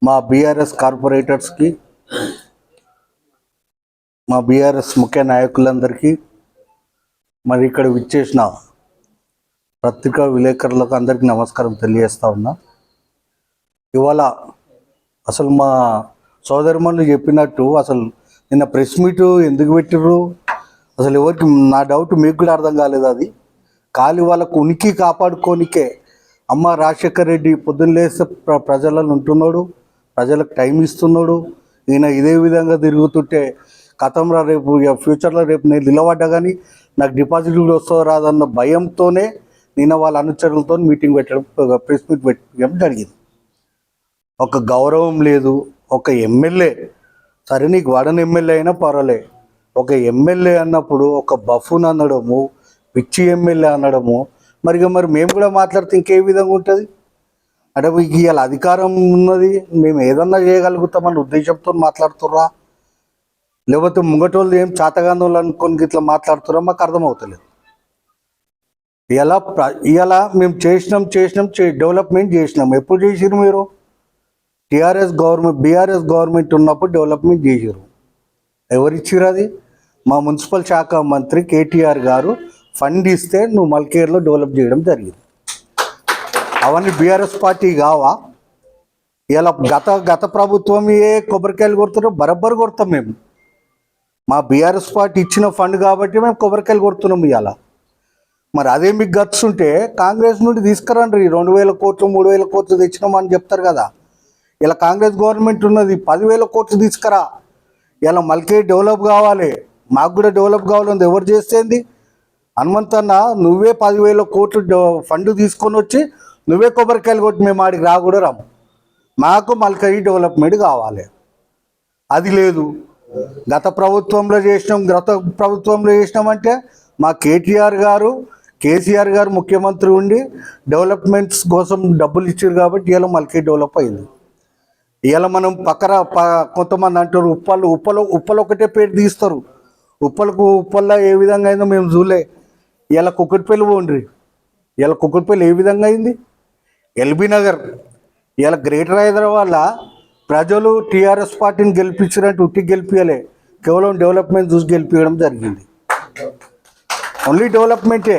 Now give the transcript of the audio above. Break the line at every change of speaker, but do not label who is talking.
మా బీఆర్ఎస్ కార్పొరేటర్స్కి, మా బీఆర్ఎస్ ముఖ్య నాయకులందరికీ, మరి ఇక్కడ విచ్చేసిన పత్రికా విలేకరులకు అందరికీ నమస్కారం తెలియజేస్తా ఉన్నా. ఇవాళ అసలు మా సోదరిమణులు చెప్పినట్టు అసలు నిన్న ప్రెస్ మీటు ఎందుకు పెట్టిర్రు అసలు ఎవరికి, నా డౌట్ మీకు కూడా అర్థం కాలేదు. అది ఖాళీ వాళ్ళకు ఉనికి కాపాడుకోనికే. అమ్మ రాజశేఖర్ రెడ్డి పొద్దున్న లేస్తే ప్రజలను ఉంటున్నాడు, ప్రజలకు టైం ఇస్తున్నాడు. ఈయన ఇదే విధంగా తిరుగుతుంటే గతంలో రేపు ఫ్యూచర్లో రేపు నేను నిలబడ్డా కానీ నాకు డిపాజిట్ కూడా వస్తుందో రాదన్న భయంతోనే నిన్న వాళ్ళ అనుచరులతో మీటింగ్ పెట్టడం, ప్రెస్ మీట్ పెట్టడం జరిగింది. ఒక గౌరవం లేదు. ఒక ఎమ్మెల్యే, సరే నీకు వాడని ఎమ్మెల్యే అయినా పర్వాలే, ఒక ఎమ్మెల్యే అన్నప్పుడు ఒక బఫూన్ అనడము, పిచ్చి ఎమ్మెల్యే అనడము, మరి మేము కూడా మాట్లాడితే ఇంకే విధంగా ఉంటుంది అంటే మీకు ఇవాళ అధికారం ఉన్నది, మేము ఏదన్నా చేయగలుగుతామన్న ఉద్దేశంతో మాట్లాడుతుర్రా, లేకపోతే ముంగటోళ్ళు ఏం చాతగాంధోళ్ళు అనుకొని ఇట్లా మాట్లాడుతుర్రా, మాకు అర్థమవుతలేదు. ఇలా మేము చేసినాం డెవలప్మెంట్ చేసినాం. ఎప్పుడు చేసిరు మీరు? బీఆర్ఎస్ గవర్నమెంట్ ఉన్నప్పుడు డెవలప్మెంట్ చేసిరు. ఎవరిచ్చిరు అది? మా మున్సిపల్ శాఖ మంత్రి కేటీఆర్ గారు ఫండ్ ఇస్తే నువ్వు మల్కేర్లో డెవలప్ చేయడం జరిగింది. అవన్నీ బీఆర్ఎస్ పార్టీ కావా? ఇలా గత ప్రభుత్వం ఏ కొబ్బరికాయలు కొడుతున్నారో బరబ్బరు కొడతాం మేము. మా బీఆర్ఎస్ పార్టీ ఇచ్చిన ఫండ్ కాబట్టి మేము కొబ్బరికాయలు కొడుతున్నాం ఇవాళ. మరి అదే మీకు గట్స్ ఉంటే కాంగ్రెస్ నుండి తీసుకురండి. 2,000 కోట్లు 3,000 కోట్లు తెచ్చినామని చెప్తారు కదా. ఇలా కాంగ్రెస్ గవర్నమెంట్ ఉన్నది, 10,000 కోట్లు తీసుకురా. ఇలా మల్కేర్ డెవలప్ కావాలి, మాకు కూడా డెవలప్ కావాలని ఎవరు చేస్తేంది? హనుమంతన్న నువ్వే 10,000 కోట్లు ఫండ్ తీసుకొని వచ్చి నువ్వే కొబ్బరికాయలు కొట్టి మేము ఆడికి కూడా రాము. మాకు మల్కేర్ డెవలప్మెంట్ కావాలి. అది లేదు. గత ప్రభుత్వంలో చేసినామంటే మా కేసీఆర్ గారు ముఖ్యమంత్రి ఉండి డెవలప్మెంట్స్ కోసం డబ్బులు ఇచ్చారు కాబట్టి ఇలా మల్కేర్ డెవలప్ అయింది. ఇలా మనం కొంతమంది అంటారు ఉప్పలు ఒకటే పేరు తీస్తారు. ఉప్పల్లో ఏ విధంగా అయిందో మేము చూలే. ఇలా కుక్కటిపల్లి పోండ్రి, ఇలా కుక్కటిపల్లి ఏ విధంగా అయింది? ఎల్బీ నగర్, ఇలా గ్రేటర్ హైదరాబాద్లో ప్రజలు టీఆర్ఎస్ పార్టీని గెలిపించారంటే ఉట్టి గెలిపించలే, కేవలం డెవలప్మెంట్ చూసి గెలిపించడం జరిగింది. ఓన్లీ డెవలప్మెంటే.